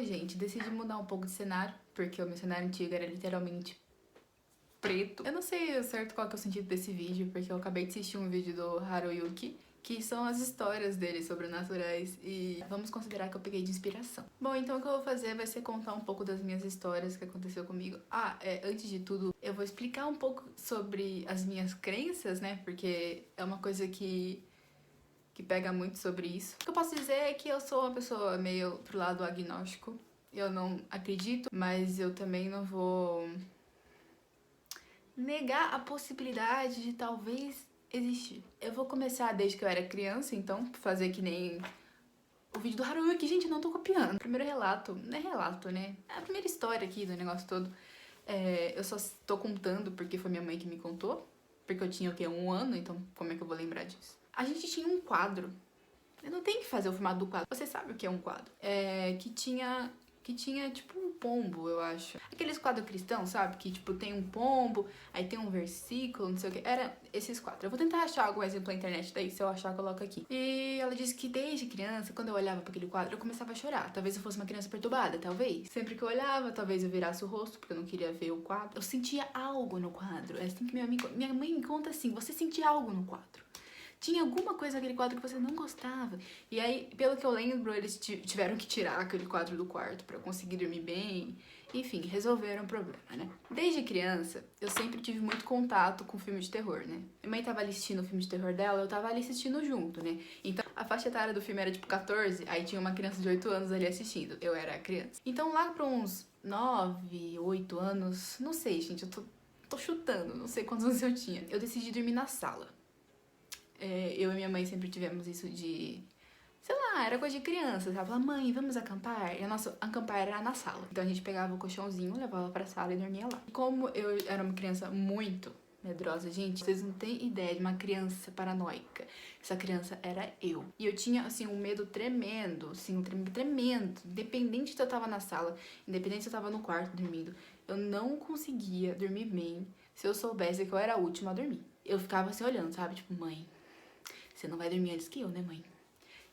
Oi, gente, decidi mudar um pouco de cenário, porque o meu cenário antigo era literalmente preto. Eu não sei ao certo qual que é o sentido desse vídeo, porque eu acabei de assistir um vídeo do Haruyuki, que são as histórias dele sobrenaturais, e vamos considerar que eu peguei de inspiração. Bom, então o que eu vou fazer vai ser contar um pouco das minhas histórias que aconteceu comigo. Antes de tudo, eu vou explicar um pouco sobre as minhas crenças, né, porque é uma coisa que pega muito sobre isso. O que eu posso dizer é que eu sou uma pessoa meio pro lado agnóstico. Eu não acredito, mas eu também não vou negar a possibilidade de talvez existir. Eu vou começar desde que eu era criança, então, fazer que nem o vídeo do Haruki. Gente, eu não tô copiando. Primeiro relato, não é relato, né? É a primeira história aqui do negócio todo. Eu só tô contando porque foi minha mãe que me contou. Porque eu tinha, o quê? 1 ano, então como é que eu vou lembrar disso? A gente tinha um quadro. Eu não tenho que fazer o formato do quadro. Você sabe o que é um quadro? Que tinha tipo um pombo, eu acho. Aqueles quadros cristãos, sabe? Que tipo tem um pombo, aí tem um versículo, não sei o que. Era esses quadros. Eu vou tentar achar algum exemplo na internet, daí se eu achar, eu coloco aqui. E ela disse que desde criança, quando eu olhava para aquele quadro, eu começava a chorar. Talvez eu fosse uma criança perturbada, talvez. Sempre que eu olhava, talvez eu virasse o rosto, porque eu não queria ver o quadro. Eu sentia algo no quadro. É assim que minha mãe me conta assim, você sentia algo no quadro. Tinha alguma coisa naquele quadro que você não gostava. E aí, pelo que eu lembro, eles tiveram que tirar aquele quadro do quarto pra eu conseguir dormir bem. Enfim, resolveram o problema, né? Desde criança, eu sempre tive muito contato com filme de terror, né? Minha mãe tava ali assistindo o filme de terror dela, eu tava ali assistindo junto, né? Então, a faixa etária do filme era tipo 14, aí tinha uma criança de 8 anos ali assistindo. Eu era criança. Então, lá pra uns 9, 8 anos, não sei, gente, eu tô chutando, não sei quantos anos eu tinha. Eu decidi dormir na sala. Eu e minha mãe sempre tivemos isso de... Sei lá, era coisa de criança. Ela falava, mãe, vamos acampar? E a nossa acampar era na sala. Então a gente pegava o colchãozinho, levava pra sala e dormia lá. E como eu era uma criança muito medrosa, gente, vocês não têm ideia de uma criança paranoica. Essa criança era eu. E eu tinha, assim, um medo tremendo, assim, um tremendo. Independente se eu tava na sala, independente se eu tava no quarto dormindo, eu não conseguia dormir bem se eu soubesse que eu era a última a dormir. Eu ficava assim olhando, sabe? Tipo, mãe, você não vai dormir antes que eu, né, mãe?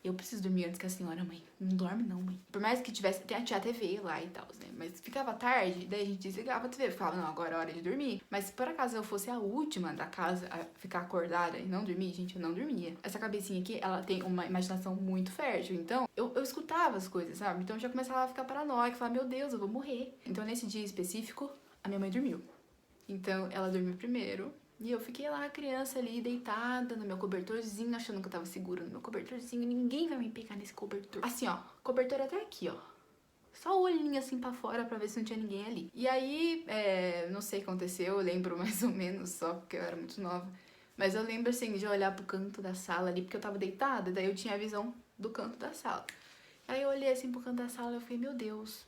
Eu preciso dormir antes que a senhora, mãe. Não dorme não, mãe. Por mais que tinha a TV lá e tal, né? Mas ficava tarde, daí a gente desligava a TV. Falava, não, agora é hora de dormir. Mas se por acaso eu fosse a última da casa a ficar acordada e não dormir, gente, eu não dormia. Essa cabecinha aqui, ela tem uma imaginação muito fértil. Então, eu escutava as coisas, sabe? Então eu já começava a ficar paranoica, falar, meu Deus, eu vou morrer. Então nesse dia específico, a minha mãe dormiu. Então ela dormiu primeiro. E eu fiquei lá, criança ali, deitada no meu cobertorzinho, achando que eu tava segura no meu cobertorzinho. Ninguém vai me pegar nesse cobertor. Assim, ó, cobertor até aqui, ó. Só o olhinho assim pra fora pra ver se não tinha ninguém ali. E aí, não sei o que aconteceu, eu lembro mais ou menos só, porque eu era muito nova. Mas eu lembro, assim, de olhar pro canto da sala ali, porque eu tava deitada, daí eu tinha a visão do canto da sala. Aí eu olhei assim pro canto da sala e eu falei, meu Deus,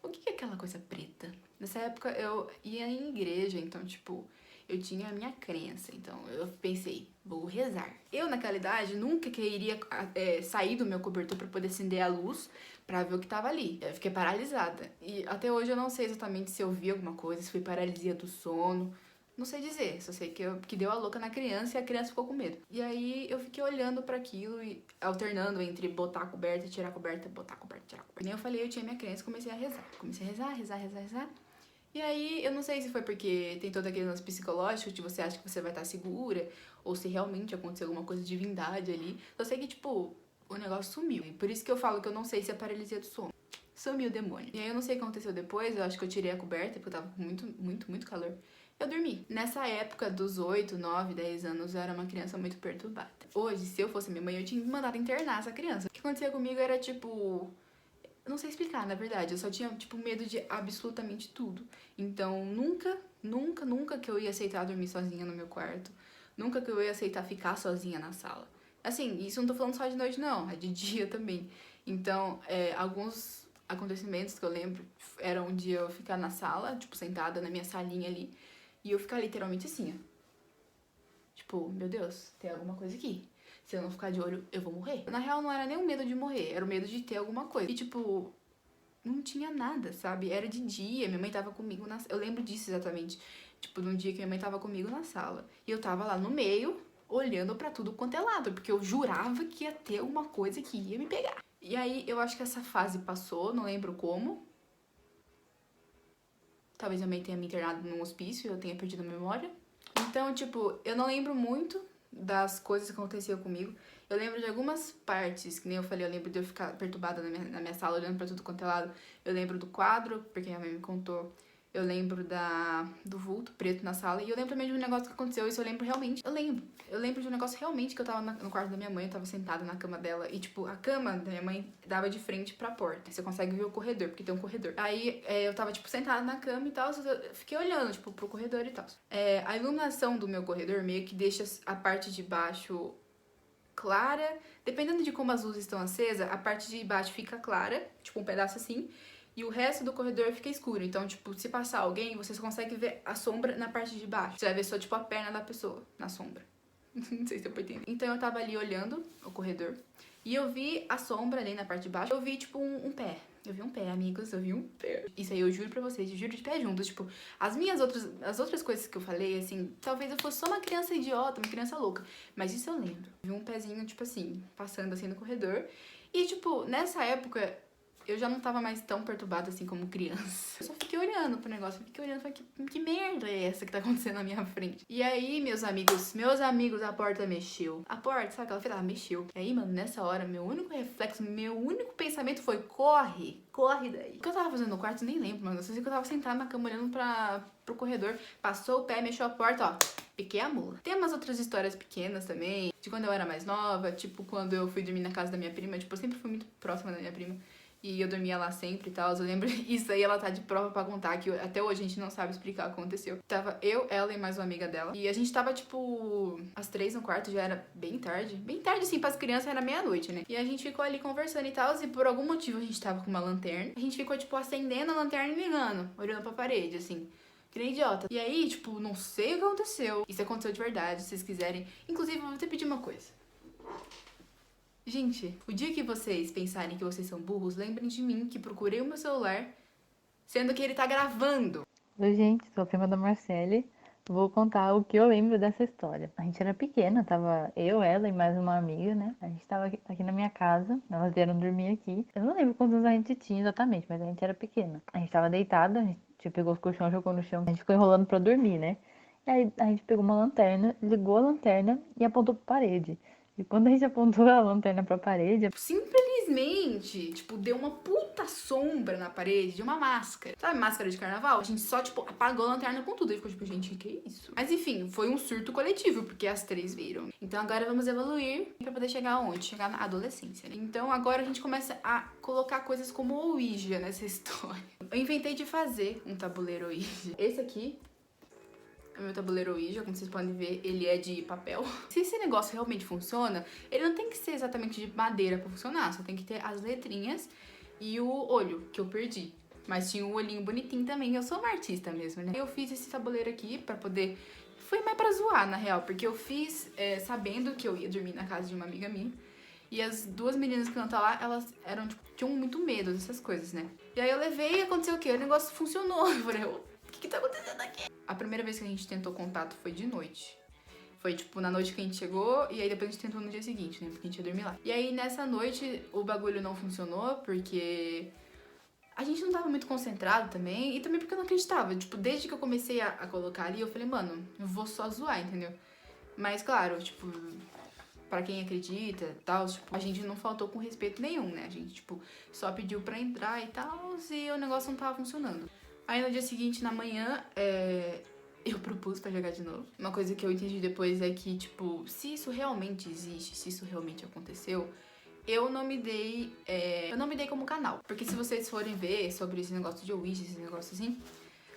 o que é aquela coisa preta? Nessa época eu ia em igreja, então, tipo... Eu tinha a minha crença, então eu pensei, vou rezar. Eu, naquela idade, nunca queria sair do meu cobertor pra poder acender a luz pra ver o que tava ali. Eu fiquei paralisada. E até hoje eu não sei exatamente se eu vi alguma coisa, se foi paralisia do sono. Não sei dizer, só sei que deu a louca na criança e a criança ficou com medo. E aí eu fiquei olhando pra aquilo e alternando entre botar a coberta, tirar a coberta, botar a coberta, tirar a coberta. E nem eu falei, eu tinha minha crença e comecei a rezar. Comecei a rezar. E aí, eu não sei se foi porque tem todo aquele lance psicológico de você acha que você vai estar segura, ou se realmente aconteceu alguma coisa de divindade ali. Eu sei que, tipo, o negócio sumiu. E por isso que eu falo que eu não sei se é paralisia do sono. Sumiu o demônio. E aí eu não sei o que aconteceu depois, eu acho que eu tirei a coberta, porque eu tava com muito calor. Eu dormi. Nessa época dos 8, 9, 10 anos, eu era uma criança muito perturbada. Hoje, se eu fosse minha mãe, eu tinha mandado internar essa criança. O que acontecia comigo era, tipo... Eu não sei explicar, na verdade. Eu só tinha, tipo, medo de absolutamente tudo. Então, nunca que eu ia aceitar dormir sozinha no meu quarto. Nunca que eu ia aceitar ficar sozinha na sala. Assim, isso não tô falando só de noite, não. É de dia também. Então, alguns acontecimentos que eu lembro eram um dia eu ficar na sala, tipo, sentada na minha salinha ali. E eu ficar literalmente assim, ó. Tipo, meu Deus, tem alguma coisa aqui. Se eu não ficar de olho, eu vou morrer. Na real, não era nem o medo de morrer, era o medo de ter alguma coisa. E, tipo, não tinha nada, sabe? Era de dia, minha mãe tava comigo na... Eu lembro disso exatamente. Tipo, num dia que minha mãe tava comigo na sala. E eu tava lá no meio, olhando pra tudo quanto é lado. Porque eu jurava que ia ter uma coisa que ia me pegar. E aí, eu acho que essa fase passou, não lembro como. Talvez eu também tenha me internado num hospício e eu tenha perdido a memória. Então, tipo, eu não lembro muito das coisas que aconteciam comigo. Eu lembro de algumas partes, que nem eu falei, eu lembro de eu ficar perturbada na minha sala, olhando pra tudo quanto é lado. Eu lembro do quadro, porque minha mãe me contou. Eu lembro do vulto preto na sala. E eu lembro também de um negócio que aconteceu, isso eu lembro realmente. Eu lembro de um negócio realmente que eu tava no quarto da minha mãe, eu tava sentada na cama dela. E, tipo, a cama da minha mãe dava de frente pra porta. Você consegue ver o corredor, porque tem um corredor. Aí eu tava, tipo, sentada na cama e tal, eu fiquei olhando, tipo, pro corredor e tal. A iluminação do meu corredor meio que deixa a parte de baixo clara. Dependendo de como as luzes estão acesas, a parte de baixo fica clara, tipo um pedaço assim, e o resto do corredor fica escuro. Então, tipo, se passar alguém, você só consegue ver a sombra na parte de baixo. Você vai ver só, tipo, a perna da pessoa na sombra. Não sei se eu tô entendendo. Então, eu tava ali olhando o corredor e eu vi a sombra ali na parte de baixo. Eu vi, tipo, um pé. Eu vi um pé, amigos, eu vi um pé. Isso aí eu juro pra vocês, eu juro de pé juntos. Tipo, as outras coisas que eu falei, assim, talvez eu fosse só uma criança idiota, uma criança louca. Mas isso eu lembro. Eu vi um pezinho, tipo assim, passando assim no corredor. E, tipo, nessa época, eu já não tava mais tão perturbada assim como criança. Eu só fiquei olhando pro negócio, fiquei olhando, falei, que merda é essa que tá acontecendo na minha frente? E aí, meus amigos, a porta mexeu. A porta, sabe aquela fila? Mexeu. E aí, mano, nessa hora, meu único reflexo, meu único pensamento foi, corre daí. O que eu tava fazendo no quarto, eu nem lembro, mano. Eu só sei que eu tava sentada na cama olhando pro corredor, passou o pé, mexeu a porta, ó. Piquei a mula. Tem umas outras histórias pequenas também, de quando eu era mais nova, tipo, quando eu fui dormir na casa da minha prima, tipo, eu sempre fui muito próxima da minha prima. E eu dormia lá sempre e tal. Eu lembro isso aí, ela tá de prova pra contar, que até hoje a gente não sabe explicar o que aconteceu. Tava eu, ela e mais uma amiga dela. E a gente tava, tipo, às 3 no quarto, já era bem tarde. Bem tarde, assim, pras crianças era meia-noite, né? E a gente ficou ali conversando e tal. E por algum motivo a gente tava com uma lanterna. A gente ficou, tipo, acendendo a lanterna e ligando, olhando pra parede, assim. Que nem idiota. E aí, tipo, não sei o que aconteceu. Isso aconteceu de verdade, se vocês quiserem. Inclusive, eu vou até pedir uma coisa. Gente, o dia que vocês pensarem que vocês são burros, lembrem de mim, que procurei o meu celular, sendo que ele tá gravando. Oi, gente, sou a prima da Marcele. Vou contar o que eu lembro dessa história. A gente era pequena, tava eu, ela e mais uma amiga, né? A gente tava aqui na minha casa, elas vieram dormir aqui. Eu não lembro quantos anos a gente tinha exatamente, mas a gente era pequena. A gente tava deitada, a gente pegou os colchões, jogou no chão, a gente ficou enrolando pra dormir, né? E aí a gente pegou uma lanterna, ligou a lanterna e apontou pra parede. E quando a gente apontou a lanterna pra parede, Simplesmente, tipo, deu uma puta sombra na parede de uma máscara. Sabe máscara de carnaval? A gente só, tipo, apagou a lanterna com tudo. E ficou tipo, gente, que é isso? Mas enfim, foi um surto coletivo, porque as três viram. Então agora vamos evoluir pra poder chegar aonde? Chegar na adolescência, né? Então agora a gente começa a colocar coisas como Ouija nessa história. Eu inventei de fazer um tabuleiro Ouija. Esse aqui é o meu tabuleiro Ouija, como vocês podem ver, ele é de papel. Se esse negócio realmente funciona, ele não tem que ser exatamente de madeira pra funcionar, só tem que ter as letrinhas e o olho, que eu perdi. Mas tinha um olhinho bonitinho também, eu sou uma artista mesmo, né? Eu fiz esse tabuleiro aqui pra poder... Foi mais pra zoar, na real, porque eu fiz sabendo que eu ia dormir na casa de uma amiga minha. E as duas meninas que não tá lá, elas eram, tipo, tinham muito medo dessas coisas, né? E aí eu levei e aconteceu o quê? O negócio funcionou. Eu falei, o que tá acontecendo aqui? A primeira vez que a gente tentou contato foi de noite. Foi, tipo, na noite que a gente chegou, e aí depois a gente tentou no dia seguinte, né? Porque a gente ia dormir lá. E aí, nessa noite, o bagulho não funcionou, porque a gente não tava muito concentrado também, e também porque eu não acreditava. Tipo, desde que eu comecei a colocar ali, eu falei, mano, eu vou só zoar, entendeu? Mas, claro, tipo, pra quem acredita e tal, tipo, a gente não faltou com respeito nenhum, né? A gente, tipo, só pediu pra entrar e tal, e o negócio não tava funcionando. Aí no dia seguinte, na manhã, eu propus pra jogar de novo. Uma coisa que eu entendi depois é que, tipo, se isso realmente existe, se isso realmente aconteceu, eu não me dei como canal. Porque se vocês forem ver sobre esse negócio de Ouija, esse negócio assim,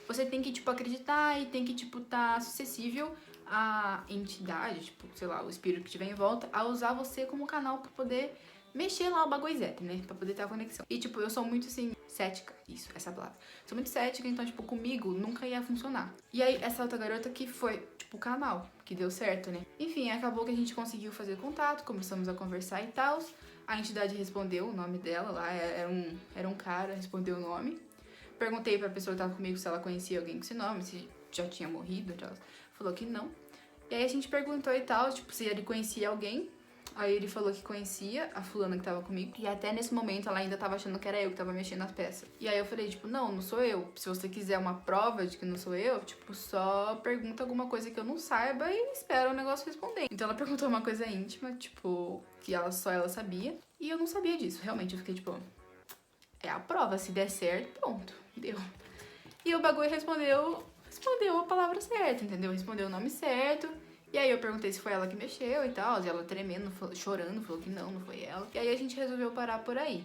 você tem que, tipo, acreditar e tem que, tipo, tá acessível à entidade, tipo, sei lá, o espírito que estiver em volta, a usar você como canal pra poder mexer lá o bagulhozete, né? Pra poder ter a conexão. E, tipo, eu sou muito, assim, cética. Isso, essa palavra. Sou muito cética, então, tipo, comigo nunca ia funcionar. E aí, essa outra garota que foi, tipo, o canal, que deu certo, né? Enfim, acabou que a gente conseguiu fazer contato, começamos a conversar e tal. A entidade respondeu o nome dela lá, era um cara, respondeu o nome. Perguntei pra pessoa que tava comigo se ela conhecia alguém com esse nome, se já tinha morrido, ela falou que não. E aí a gente perguntou e tal, tipo, se ele conhecia alguém. Aí ele falou que conhecia a fulana que tava comigo. E até nesse momento ela ainda tava achando que era eu que tava mexendo nas peças. E aí eu falei, tipo, não sou eu. Se você quiser uma prova de que não sou eu, tipo, só pergunta alguma coisa que eu não saiba e espera o negócio responder. Então ela perguntou uma coisa íntima, tipo, que só ela sabia. E eu não sabia disso. Realmente, eu fiquei, tipo, é a prova. Se der certo, pronto. Deu. E o bagulho respondeu a palavra certa, entendeu? Respondeu o nome certo. E aí eu perguntei se foi ela que mexeu e tal, e ela tremendo, chorando, falou que não foi ela. E aí a gente resolveu parar por aí.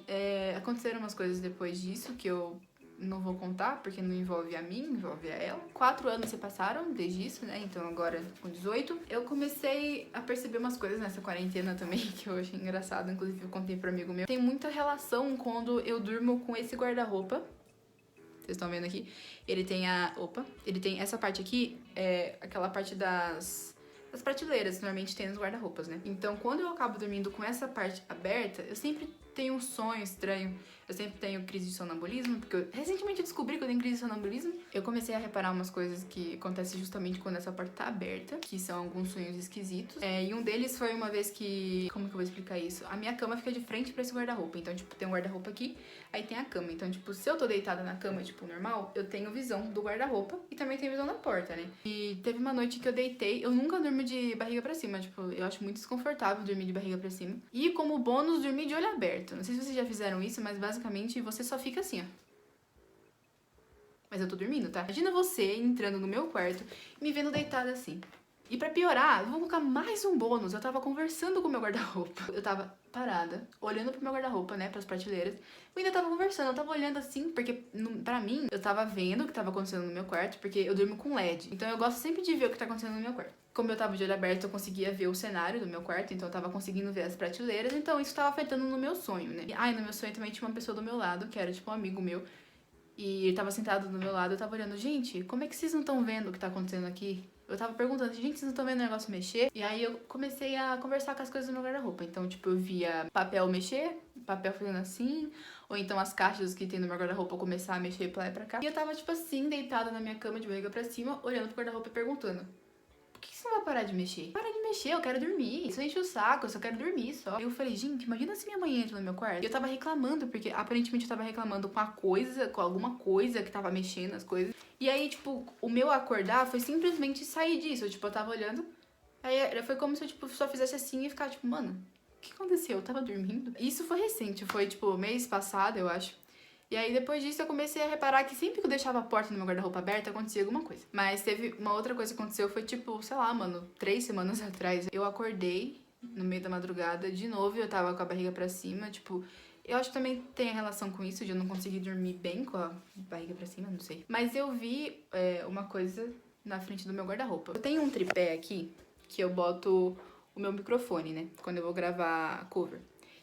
Aconteceram umas coisas depois disso que eu não vou contar, porque não envolve a mim, envolve a ela. 4 anos se passaram desde isso, né? Então agora, com 18, eu comecei a perceber umas coisas nessa quarentena também, que eu achei engraçado. Inclusive eu contei pro amigo meu. Tem muita relação quando eu durmo com esse guarda-roupa. Vocês estão vendo aqui? Ele tem ele tem essa parte aqui, aquela parte das prateleiras, normalmente tem nos guarda-roupas, né? Então, quando eu acabo dormindo com essa parte aberta, eu sempre tenho um sonho estranho. Eu sempre tenho crise de sonambulismo, porque recentemente eu descobri que eu tenho crise de sonambulismo. Eu comecei a reparar umas coisas que acontecem justamente quando essa porta tá aberta, que são alguns sonhos esquisitos. E um deles foi uma vez que... Como que eu vou explicar isso? A minha cama fica de frente pra esse guarda-roupa. Então, tipo, tem um guarda-roupa aqui, aí tem a cama. Então, tipo, se eu tô deitada na cama, tipo, normal, eu tenho visão do guarda-roupa e também tenho visão da porta, né? E teve uma noite que eu deitei, eu nunca durmo de barriga pra cima, tipo, eu acho muito desconfortável dormir de barriga pra cima. E como bônus, dormir de olho aberto. Não sei se vocês já fizeram isso, mas basicamente você só fica assim, ó. Mas eu tô dormindo, tá? Imagina você entrando no meu quarto e me vendo deitada assim. E pra piorar, eu vou colocar mais um bônus. Eu tava conversando com o meu guarda-roupa. Eu tava parada, olhando pro meu guarda-roupa, né, pras prateleiras. Eu ainda tava conversando, eu tava olhando assim, porque pra mim, eu tava vendo o que tava acontecendo no meu quarto, porque eu durmo com LED. Então eu gosto sempre de ver o que tá acontecendo no meu quarto. Como eu tava de olho aberto, eu conseguia ver o cenário do meu quarto, então eu tava conseguindo ver as prateleiras, então isso tava afetando no meu sonho, né? No meu sonho também tinha uma pessoa do meu lado, que era tipo um amigo meu, e ele tava sentado do meu lado, eu tava olhando, gente, como é que vocês não estão vendo o que tá acontecendo aqui? Eu tava perguntando, gente, vocês não estão vendo o negócio mexer? E aí eu comecei a conversar com as coisas do meu guarda-roupa. Então, tipo, eu via papel mexer, papel fazendo assim, ou então as caixas que tem no meu guarda-roupa começar a mexer pra lá e pra cá. E eu tava, tipo assim, deitada na minha cama, de barriga pra cima, olhando pro guarda-roupa e perguntando: por que você não vai parar de mexer? Para de mexer, eu quero dormir. Isso enche o saco, eu só quero dormir só. Eu falei, gente, imagina se minha mãe entra no meu quarto. E eu tava reclamando, porque aparentemente eu tava reclamando com alguma coisa que tava mexendo as coisas. E aí, tipo, o meu acordar foi simplesmente sair disso. Tipo, eu tava olhando. Aí foi como se eu, tipo, só fizesse assim e ficar, tipo, mano, o que aconteceu? Eu tava dormindo? Isso foi recente, foi, tipo, mês passado, eu acho. E aí, depois disso, eu comecei a reparar que sempre que eu deixava a porta do meu guarda-roupa aberta, acontecia alguma coisa. Mas teve uma outra coisa que aconteceu, foi tipo, sei lá, mano, 3 semanas atrás. Eu acordei no meio da madrugada, de novo, eu tava com a barriga pra cima, tipo... Eu acho que também tem a relação com isso, de eu não conseguir dormir bem com a barriga pra cima, não sei. Mas eu vi uma coisa na frente do meu guarda-roupa. Eu tenho um tripé aqui, que eu boto o meu microfone, né? Quando eu vou gravar cover.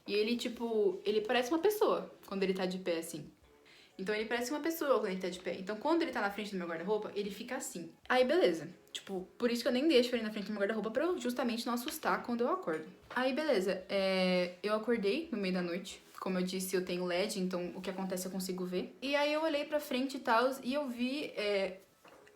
E ele, tipo, ele parece uma pessoa quando ele tá de pé, assim. Então ele parece uma pessoa quando ele tá de pé. Então quando ele tá na frente do meu guarda-roupa, ele fica assim. Aí beleza. Tipo, por isso que eu nem deixo ele na frente do meu guarda-roupa, pra eu justamente não assustar quando eu acordo. Aí beleza. Eu acordei no meio da noite. Como eu disse, eu tenho LED, então o que acontece eu consigo ver. E aí eu olhei pra frente e tal, e eu vi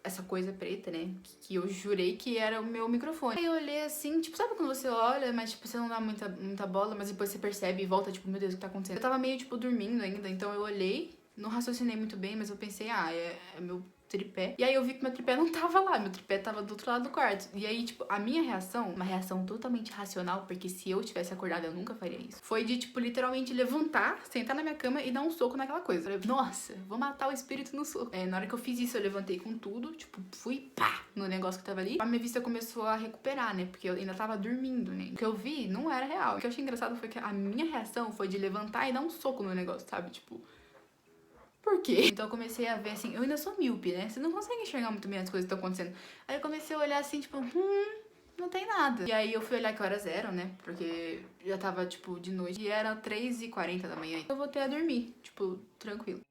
essa coisa preta, né? Que eu jurei que era o meu microfone. Aí eu olhei assim, tipo, sabe quando você olha, mas tipo, você não dá muita bola, mas depois você percebe e volta, tipo, meu Deus, o que tá acontecendo? Eu tava meio, tipo, dormindo ainda, então eu olhei, não raciocinei muito bem, mas eu pensei, é meu tripé. E aí eu vi que meu tripé não tava lá, meu tripé tava do outro lado do quarto. E aí, tipo, a minha reação, uma reação totalmente racional, porque se eu tivesse acordado eu nunca faria isso, foi de, tipo, literalmente levantar, sentar na minha cama e dar um soco naquela coisa. Eu falei, nossa, vou matar o espírito no soco. Na hora que eu fiz isso, eu levantei com tudo, tipo, fui, pá, no negócio que tava ali. A minha vista começou a recuperar, né, porque eu ainda tava dormindo, né. O que eu vi não era real. O que eu achei engraçado foi que a minha reação foi de levantar e dar um soco no negócio, sabe, tipo... Por quê? Então eu comecei a ver assim, eu ainda sou míope, né? Você não consegue enxergar muito bem as coisas que estão acontecendo. Aí eu comecei a olhar assim, tipo, não tem nada. E aí eu fui olhar que horas eram, né? Porque já tava, tipo, de noite. E era 3h40 da manhã. Eu voltei a dormir, tipo, tranquilo.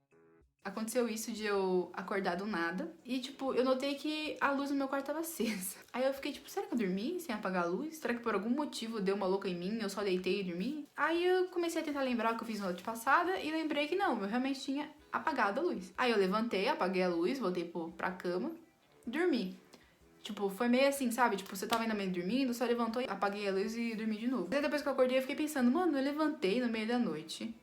Aconteceu isso de eu acordar do nada. E, tipo, eu notei que a luz no meu quarto tava acesa. Aí eu fiquei, tipo, será que eu dormi sem apagar a luz? Será que por algum motivo deu uma louca em mim? Eu só deitei e dormi? Aí eu comecei a tentar lembrar o que eu fiz na noite passada. E lembrei que não, eu realmente tinha apagado a luz. Aí eu levantei, apaguei a luz, voltei pra cama, dormi. Tipo, foi meio assim, sabe? Tipo, você tava ainda meio dormindo, só levantou, apaguei a luz e dormi de novo. Aí depois que eu acordei, eu fiquei pensando, mano, eu levantei no meio da noite,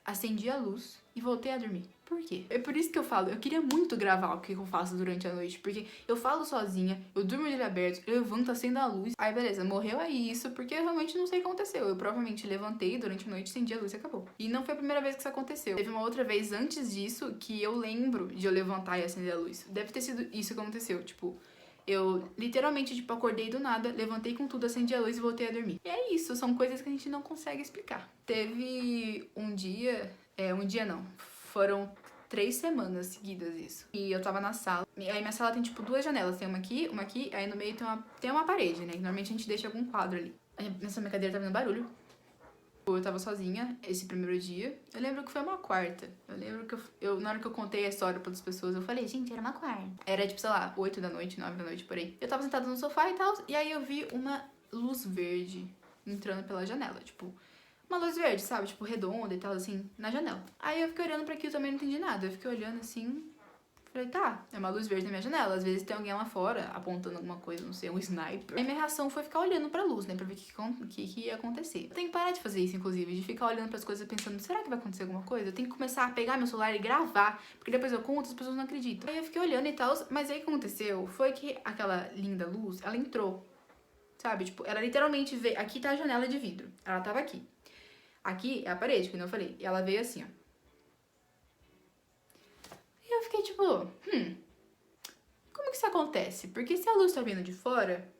acendi a luz e voltei a dormir. Por quê? É por isso que eu falo, eu queria muito gravar o que eu faço durante a noite, porque eu falo sozinha, eu durmo de olho aberto, eu levanto, acendo a luz, aí beleza, morreu aí isso, porque eu realmente não sei o que aconteceu. Eu provavelmente levantei durante a noite, acendi a luz e acabou. E não foi a primeira vez que isso aconteceu. Teve uma outra vez antes disso que eu lembro de eu levantar e acender a luz. Deve ter sido isso que aconteceu, tipo... Eu literalmente, tipo, acordei do nada, levantei com tudo, acendi a luz e voltei a dormir. E é isso, são coisas que a gente não consegue explicar. Teve um dia não, foram 3 semanas seguidas isso. E eu tava na sala, e aí minha sala tem, tipo, 2 janelas, tem uma aqui, aí no meio tem uma parede, né, que normalmente a gente deixa algum quadro ali. Aí nessa minha cadeira tá vendo barulho. Eu tava sozinha esse primeiro dia. Eu lembro que foi uma quarta. Eu lembro que eu na hora que eu contei a história pra outras pessoas, eu falei, gente, era uma quarta. Era tipo, sei lá, 8 da noite, 9 da noite, por aí. Eu tava sentada no sofá e tal, e aí eu vi uma luz verde entrando pela janela, tipo... Uma luz verde, sabe? Tipo, redonda e tal, assim, na janela. Aí eu fiquei olhando pra aquilo, também não entendi nada. Eu fiquei olhando assim... Falei, tá, é uma luz verde na minha janela. Às vezes tem alguém lá fora apontando alguma coisa, não sei, um sniper. Aí minha reação foi ficar olhando pra luz, né? Pra ver o que ia acontecer. Eu tenho que parar de fazer isso, inclusive. De ficar olhando pras coisas pensando, será que vai acontecer alguma coisa? Eu tenho que começar a pegar meu celular e gravar. Porque depois eu conto, as pessoas não acreditam. Aí eu fiquei olhando e tal. Mas aí o que aconteceu foi que aquela linda luz, ela entrou. Sabe? Tipo, ela literalmente veio... Aqui tá a janela de vidro. Ela tava aqui. Aqui é a parede, como eu falei. E ela veio assim, ó. E eu fiquei tipo, como que isso acontece? Porque se a luz tá vindo de fora,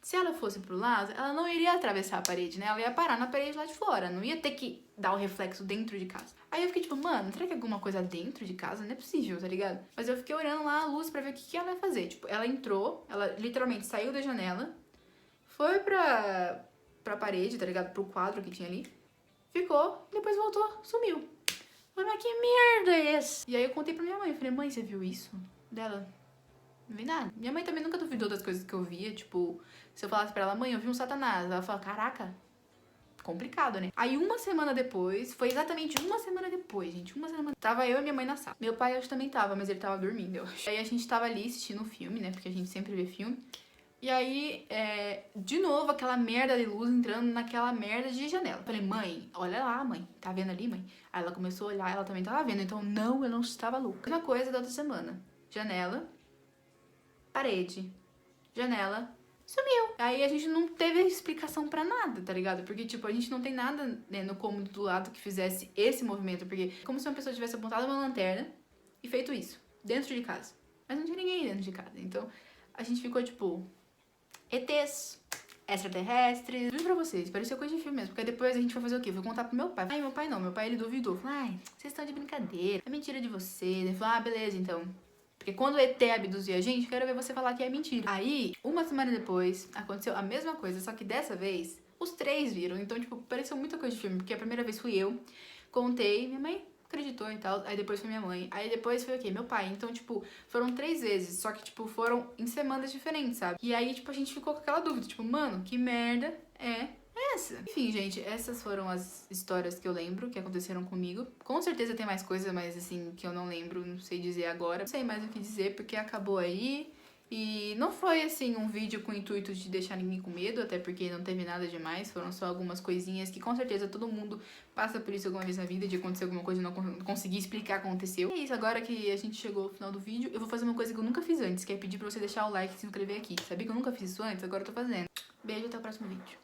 se ela fosse pro lado, ela não iria atravessar a parede, né? Ela ia parar na parede lá de fora, não ia ter que dar o reflexo dentro de casa. Aí eu fiquei tipo, mano, será que é alguma coisa dentro de casa? Não é possível, tá ligado? Mas eu fiquei olhando lá a luz pra ver o que ela ia fazer. Tipo, ela entrou, ela literalmente saiu da janela, foi pra parede, tá ligado? Pro quadro que tinha ali, ficou, depois voltou, sumiu. Mas que merda é essa? E aí eu contei pra minha mãe, eu falei, mãe, você viu isso? Dela, não vi nada. Minha mãe também nunca duvidou das coisas que eu via, tipo, se eu falasse pra ela, mãe, eu vi um satanás, ela fala, caraca, complicado, né? Aí uma semana depois, foi exatamente uma semana depois, gente, uma semana, tava eu e minha mãe na sala. Meu pai acho que também tava, mas ele tava dormindo, eu acho. Aí a gente tava ali assistindo um filme, né, porque a gente sempre vê filme. E aí, de novo, aquela merda de luz entrando naquela merda de janela. Eu falei, mãe, olha lá, mãe. Tá vendo ali, mãe? Aí ela começou a olhar, ela também tava vendo. Então, não, eu não estava louca. Mesma coisa da outra semana. Janela, parede, janela, sumiu. Aí a gente não teve explicação pra nada, tá ligado? Porque, tipo, a gente não tem nada, né, no cômodo do lado que fizesse esse movimento. Porque é como se uma pessoa tivesse apontado uma lanterna e feito isso, dentro de casa. Mas não tinha ninguém dentro de casa. Então, a gente ficou, tipo... ETs, extraterrestres, juro pra vocês, parecia coisa de filme mesmo, porque depois a gente foi fazer o quê? Foi contar pro meu pai. Ai, meu pai não, meu pai ele duvidou, falou, ai, vocês estão de brincadeira, é mentira de vocês. Ele falou, ah, beleza, então. Porque quando o ET abduzir a gente, quero ver você falar que é mentira. Aí, uma semana depois, aconteceu a mesma coisa, só que dessa vez, os 3 viram. Então, tipo, pareceu muita coisa de filme, porque a primeira vez fui eu, contei, minha mãe acreditou e tal, aí depois foi minha mãe, aí depois foi o quê? Meu pai. Então, tipo, foram 3 vezes, só que, tipo, foram em semanas diferentes, sabe? E aí, tipo, a gente ficou com aquela dúvida, tipo, mano, que merda é essa? Enfim, gente, essas foram as histórias que eu lembro que aconteceram comigo. Com certeza tem mais coisa, mas assim, que eu não lembro, não sei dizer agora. Não sei mais o que dizer, porque acabou aí. E não foi, assim, um vídeo com o intuito de deixar ninguém com medo, até porque não teve nada demais, foram só algumas coisinhas que com certeza todo mundo passa por isso alguma vez na vida, de acontecer alguma coisa e não conseguir explicar o que aconteceu. E é isso, agora que a gente chegou ao final do vídeo, eu vou fazer uma coisa que eu nunca fiz antes, que é pedir pra você deixar o like e se inscrever aqui. Sabia que eu nunca fiz isso antes? Agora eu tô fazendo. Beijo, até o próximo vídeo.